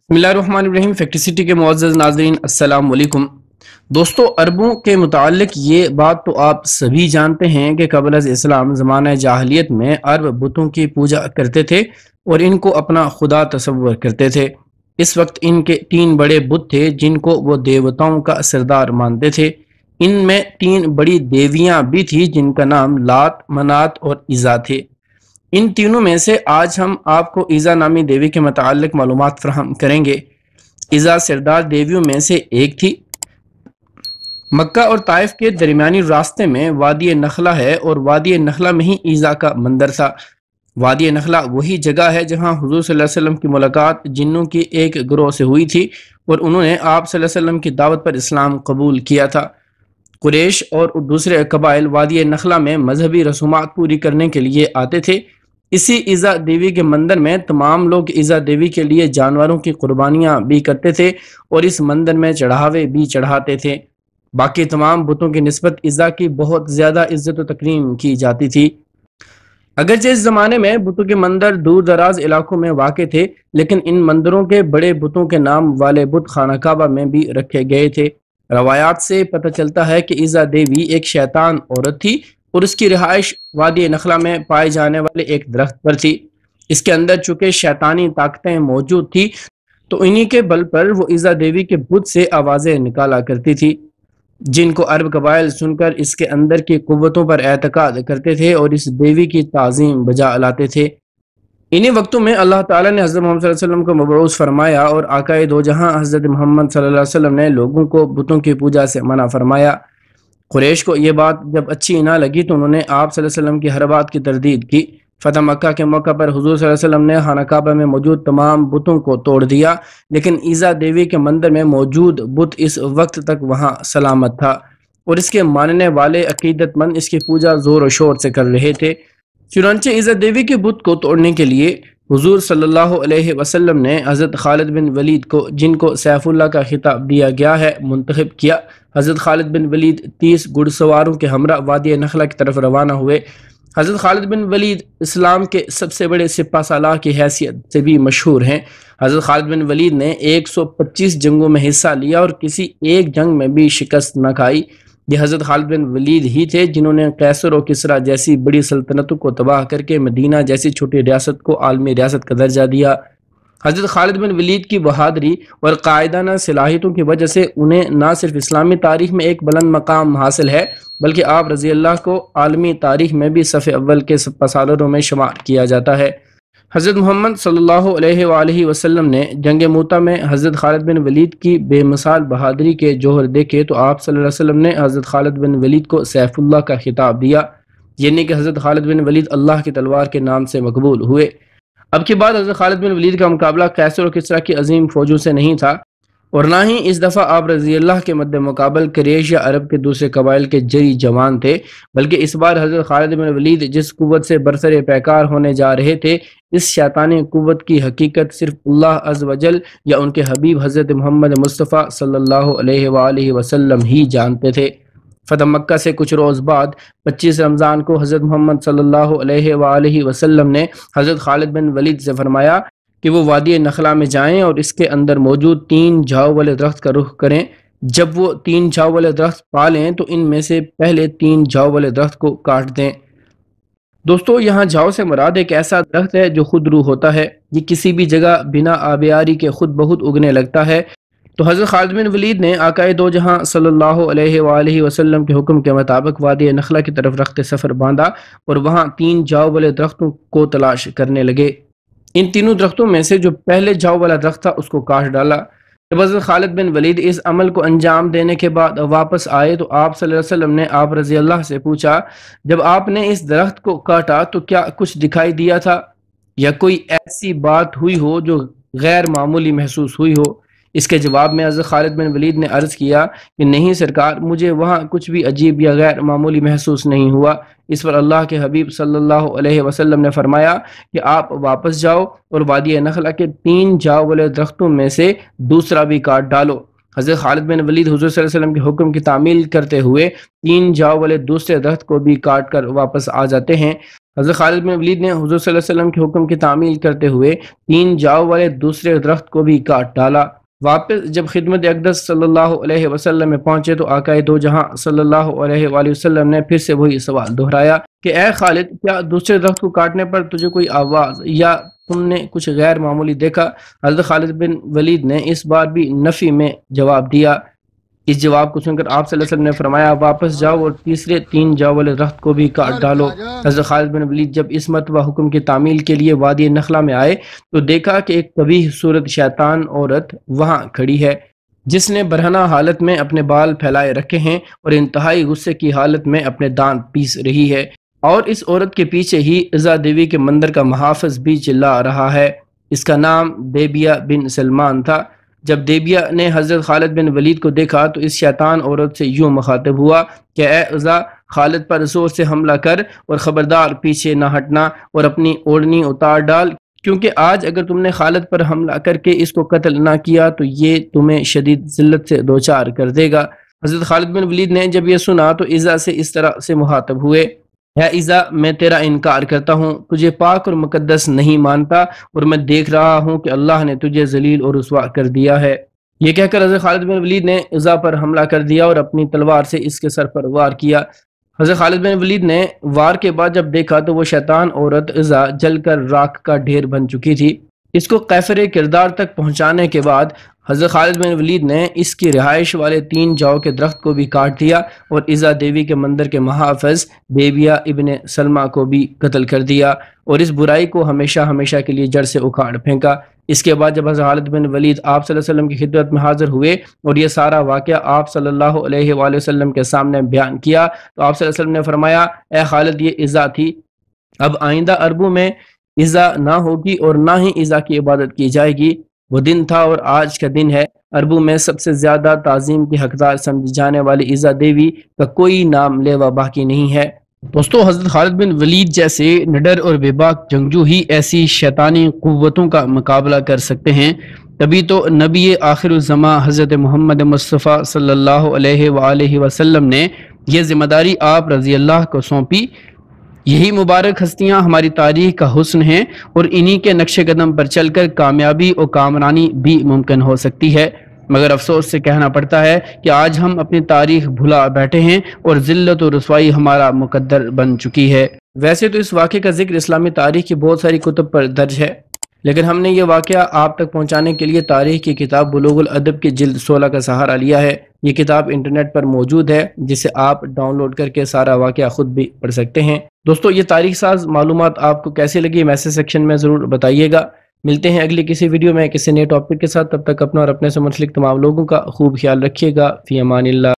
बिस्मिल्लाहिर्रहमानिर्रहीम। फैक्टिसिटी के मुअज़्ज़ज़ नाज़रीन, अस्सलाम वालेकुम। दोस्तों, अरबों के मुताल्लिक ये बात तो आप सभी जानते हैं कि क़ब्ल इस्लाम ज़माना जाहिलियत में अरब बुतों की पूजा करते थे और इनको अपना खुदा तसव्वुर करते थे। इस वक्त इनके तीन बड़े बुत थे जिनको वो देवताओं का सरदार मानते थे। इनमें तीन बड़ी देवियाँ भी थी जिनका नाम लात, मनात और इज़ा थे। इन तीनों में से आज हम आपको ईज़ा नामी देवी के मुताल्लिक मालूमात फराहम करेंगे। ईज़ा सरदार देवियों में से एक थी। मक्का और ताइफ के दरमियानी रास्ते में वादी नखला है और वादी नखला में ही ईज़ा का मंदिर था। वादी नखला वही जगह है जहाँ हुज़ूर सल्लल्लाहु अलैहि वसल्लम की मुलाकात जिन्नों की एक ग्रोह से हुई थी और उन्होंने आप सल्लल्लाहु अलैहि वसल्लम की दावत पर इस्लाम कबूल किया था। कुरैश और दूसरे कबाइल वादी नखला में मजहबी रसूमात पूरी करने के लिए आते थे। इसी ईज़ा देवी के मंदिर में तमाम लोग ईज़ा देवी के लिए जानवरों की कुर्बानियाँ भी करते थे और इस मंदिर में चढ़ावे भी चढ़ाते थे। बाकी तमाम बुतों की निस्बत ईज़ा की बहुत ज़्यादा इज्जत व तकरीम की जाती थी। अगरचे इस ज़माने में बुतों के मंदिर दूर दराज इलाकों में वाक़ थे, लेकिन इन मंदिरों के बड़े बुतों के नाम वाले बुत खाना काबा में भी रखे गए थे। रवायात से पता चलता है कि ईज़ा देवी एक शैतान औरत थी और उसकी रिहाइश वादी नखला में पाए जाने वाले एक दरख्त पर थी। इसके अंदर चूंकि शैतानी ताकतें मौजूद थी तो इन्हीं के बल पर वो ईज़ा देवी के बुत से आवाज़ें निकाला करती थी, जिनको अरब कबाइल सुनकर इसके अंदर की कुव्वतों पर एतकाद करते थे और इस देवी की ताज़ीम बजा लाते थे। इन्हीं वक्तों में अल्लाह ताला ने हज़रत मोहम्मद सल्लल्लाहु अलैहि वसल्लम को मबऊस फरमाया और आकाए दो जहां हज़रत मोहम्मद सल्लल्लाहु अलैहि वसल्लम ने लोगों को बुतों की पूजा से मना फरमाया। कुरैश को ये बात जब अच्छी ना लगी तो उन्होंने आप सल्लल्लाहु अलैहि वसल्लम की हर बात की तरदीद की। फ़तह मक्का के मौका पर हुज़ूर सल्लल्लाहु अलैहि वसल्लम ने खाना काबा में मौजूद तमाम बुतों को तोड़ दिया, लेकिन ईज़ा देवी के मंदिर में मौजूद बुत इस वक्त तक वहाँ सलामत था और इसके मानने वाले अकीदतमंद इसकी पूजा ज़ोर व शोर से कर रहे थे। चुनांचे ईज़ा देवी के बुत को तोड़ने के लिए हुज़ूर सल्लल्लाहु अलैहि वसल्लम ने हज़रत खालिद बिन वलीद को, जिनको सैफुल्लाह का खिताब दिया गया है, मुंतखब किया। हज़रत खालिद बिन वलीद 30 घुड़सवारों के हमरा वादी नखला की तरफ रवाना हुए। हज़रत खालिद बिन वलीद इस्लाम के सबसे बड़े सिपा सालार की हैसियत से भी मशहूर हैं। हज़रत खालिद बिन वलीद ने 125 जंगों में हिस्सा लिया और किसी एक जंग में भी शिकस्त न खाई। ये हज़रत खालिद बिन वलीद ही थे जिन्होंने कैसर और किसरा जैसी बड़ी सल्तनतों को तबाह करके मदीना जैसी छोटी रियासत को आलमी रियासत का दर्जा दिया। हज़रत खालिद बिन वलीद की बहादुरी और कायदाना सलाहियतों की वजह से उन्हें न सिर्फ इस्लामी तारीख में एक बुलंद मकाम हासिल है, बल्कि आप रज़ी अल्लाह को आलमी तारीख में भी सफ़े अव्वल के पसालरों में शुमार किया जाता है। हज़रत मोहम्मद सल्लल्लाहु अलैहि वसल्लम ने जंग मूता में हज़रत खालिद बिन वलीद की बेमिसाल बहादुरी के जौहर देखे तो आप सल्लल्लाहु अलैहि वसल्लम ने हज़रत खालिद बिन वलीद को सैफुल्लाह का खिताब दिया, यानी कि हज़रत खालिद बिन वलीद अल्लाह की तलवार के नाम से मकबूल हुए। अब के बाद हज़रत खालिद बिन वलीद का मुकाबला कैसर और किसरा की अजीम फौजों से नहीं था और ना ही इस दफ़ा आप रज़ी अल्लाह के मद्दे मुकाबल कुरैश या अरब के दूसरे कबाइल के जरी जवान थे, बल्कि इस बार हज़रत खालिद बिन वलीद जिस कुव्वत से बरसरे पैकार होने जा रहे थे, इस शैतानी कुव्वत की हकीकत सिर्फ अल्लाह अज़्ज़ व जल या उनके हबीब हज़रत मोहम्मद मुस्तफ़ा सल्लल्लाहु अलैहि वसल्लम ही जानते थे। फ़तह मक्का से कुछ रोज़ बाद 25 रमज़ान को हज़रत मोहम्मद सल्लल्लाहु अलैहि वसल्लम ने हज़रत खालिद बिन वलीद से फरमाया कि वो वादी नखला में जाएं और इसके अंदर मौजूद 3 झाव वाले दरख्त का रुख करें। जब वो 3 झाव वाले दरख्त पा लें तो इनमें से पहले 3 झाव वाले दरख्त को काट दें। दोस्तों, यहाँ झाव से मुराद एक ऐसा दरख्त है जो खुद रू होता है। ये किसी भी जगह बिना आबियारी के खुद बहुत उगने लगता है। तो हज़रत खालिद बिन वलीद ने आकाए दो जहां सल्लल्लाहु अलैहि वसल्लम के हुक्म के मुताबिक वादी नखला की तरफ रखते सफ़र बांधा और वहां 3 झाव वाले दरख्तों को तलाश करने लगे। इन तीनों दरख्तों में से जो पहले झाव वाला दरख्त था उसको काट डाला। जब हज़रत खालिद बिन वलीद इस अमल को अंजाम देने के बाद वापस आए तो आप सल्लल्लाहु अलैहि वसल्लम ने आप रज़ी अल्लाह से पूछा, जब आपने इस दरख्त को काटा तो क्या कुछ दिखाई दिया था या कोई ऐसी बात हुई हो जो गैर मामूली महसूस हुई हो? इसके जवाब में हज़रत खालिद बिन वलीद ने अर्ज़ किया कि नहीं सरकार, मुझे वहाँ कुछ भी अजीब या गैर मामूली महसूस नहीं हुआ। इस पर अल्लाह के हबीब सल्लल्लाहु अलैहि वसल्लम ने फरमाया कि आप वापस जाओ और वादी नखला के 3 झाव वाले दरख्तों में से दूसरा भी काट डालो। हज़रत खालिद बिन वलीद हुज़ूर सल्लल्लाहु अलैहि वसल्लम के हुक्म की तामील करते हुए 3 झाव वाले दूसरे दरख्त को भी काट कर वापस आ जाते हैं। حضرت خالد بن ولید نے حضور صلی اللہ علیہ وسلم کے حکم کی تعمیل کرتے ہوئے 3 جاؤ والے دوسرے درخت کو بھی کاٹ ڈالا۔ واپس جب خدمت اقدس صلی اللہ علیہ وسلم میں پہنچے تو آقائے دو جہاں صلی اللہ علیہ وآلہ وسلم نے پھر سے وہی سوال دہرایا کہ اے خالد، کیا دوسرے درخت کو کاٹنے پر تجھے کوئی آواز یا تم نے کچھ غیر معمولی دیکھا؟ حضرت خالد بن ولید نے اس بار بھی نفی میں جواب دیا۔ اس جواب کو سن کر آپ صلی اللہ علیہ وسلم نے فرمایا واپس جاؤ اور تیسرے 3 جاؤ والے درخت کو بھی کاٹ ڈالو۔ حضرت خالد بن ولید جب اس مرتبہ حکم کی تعمیل کے لیے وادی نخلا میں آئے تو دیکھا کہ ایک قبیح صورت شیطان عورت وہاں کھڑی ہے جس نے برہنہ حالت میں اپنے بال پھیلائے رکھے ہیں اور انتہائی غصے کی حالت میں اپنے دانت پیس رہی ہے، اور اس عورت کے پیچھے ہی عزا دیوی کے مندر کا محافظ بھی چلا رہا ہے۔ اس کا نام دیبیہ بن سلمان تھا۔ جب دیبیہ نے حضرت خالد بن ولید کو دیکھا تو اس شیطان عورت سے یوں مخاطب ہوا کہ اے عزا، خالد پر زور سے حملہ کر اور خبردار پیچھے نہ ہٹنا اور اپنی اوڑھنی اتار ڈال، کیونکہ آج اگر تم نے خالد پر حملہ کر کے اس کو قتل نہ کیا تو یہ تمہیں شدید ذلت سے دوچار کر دے گا۔ حضرت خالد بن ولید نے جب یہ سنا تو عزا سے اس طرح سے مخاطب ہوئے، اے عزا، میں تیرا انکار کرتا ہوں، تجھے پاک اور مقدس نہیں مانتا، اور میں دیکھ رہا ہوں کہ اللہ نے تجھے ذلیل اور رسوا کر دیا ہے۔ یہ کہہ کر حضرت خالد بن ولید نے عزا پر حملہ کر دیا اور اپنی تلوار سے اس کے سر پر وار کیا۔ حضرت خالد بن ولید نے وار کے بعد جب دیکھا تو وہ شیطان عورت عزا جل کر راکھ کا ڈھیر بن چکی تھی۔ اس کو قیفر کردار تک پہنچانے کے بعد حضرت خالد بن ولید نے اس کی رہائش والے 3 جاؤ کے درخت کو بھی کاٹ دیا اور عزا دیوی کے مندر کے محافظ دیبیہ ابن سلمہ کو بھی قتل کر دیا اور اس برائی کو ہمیشہ ہمیشہ کے لیے جڑ سے اکھاڑ پھینکا۔ اس کے بعد جب حضرت خالد بن ولید آپ صلی اللہ علیہ وسلم کی خدمت میں حاضر ہوئے اور یہ سارا واقعہ آپ صلی اللہ علیہ وآلہ وسلم کے سامنے بیان کیا تو آپ صلی اللہ علیہ وسلم نے فرمایا، اے خالد، یہ عزا تھی، اب آئندہ عربوں میں عزا نہ ہوگی اور نہ ہی عزا کی عبادت کی جائے گی۔ وہ دن تھا اور آج کا دن ہے۔ عربوں میں سب سے زیادہ تعظیم کی حقدار سمجھی جانے والی عزا دیوی کا کوئی نام لیوا باقی نہیں ہے۔ دوستو، حضرت خالد بن ولید جیسے نڈر اور بے باک جنگجو ہی ایسی شیطانی قوتوں کا مقابلہ کر سکتے ہیں، تبھی تو نبی آخر الزماں حضرت محمد مصطفیٰ صلی اللہ علیہ وآلہ وسلم نے یہ ذمہ داری آپ رضی اللہ کو سونپی۔ یہی مبارک ہستیاں ہماری تاریخ کا حسن ہیں اور انہی کے نقش قدم پر چل کر کامیابی اور کامرانی بھی ممکن ہو سکتی ہے، مگر افسوس سے کہنا پڑتا ہے کہ آج ہم اپنی تاریخ بھلا بیٹھے ہیں اور ذلت و رسوائی ہمارا مقدر بن چکی ہے۔ ویسے تو اس واقعے کا ذکر اسلامی تاریخ کی بہت ساری کتب پر درج ہے، لیکن ہم نے یہ واقعہ آپ تک پہنچانے کے لیے تاریخ کی کتاب بلوغ الادب کی جلد 16 کا سہارا لیا ہے۔ یہ کتاب انٹرنیٹ پر موجود ہے جسے آپ ڈاؤن لوڈ کر کے سارا واقعہ خود بھی پڑھ سکتے ہیں۔ دوستو، یہ تاریخ ساز معلومات آپ کو کیسی لگی میسج سیکشن میں ضرور بتائیے گا۔ ملتے ہیں اگلی کسی ویڈیو میں کسی نئے ٹاپک کے ساتھ، تب تک اپنا اور اپنے سے منسلک تمام لوگوں کا خوب خیال رکھیے گا۔ فی امان اللہ۔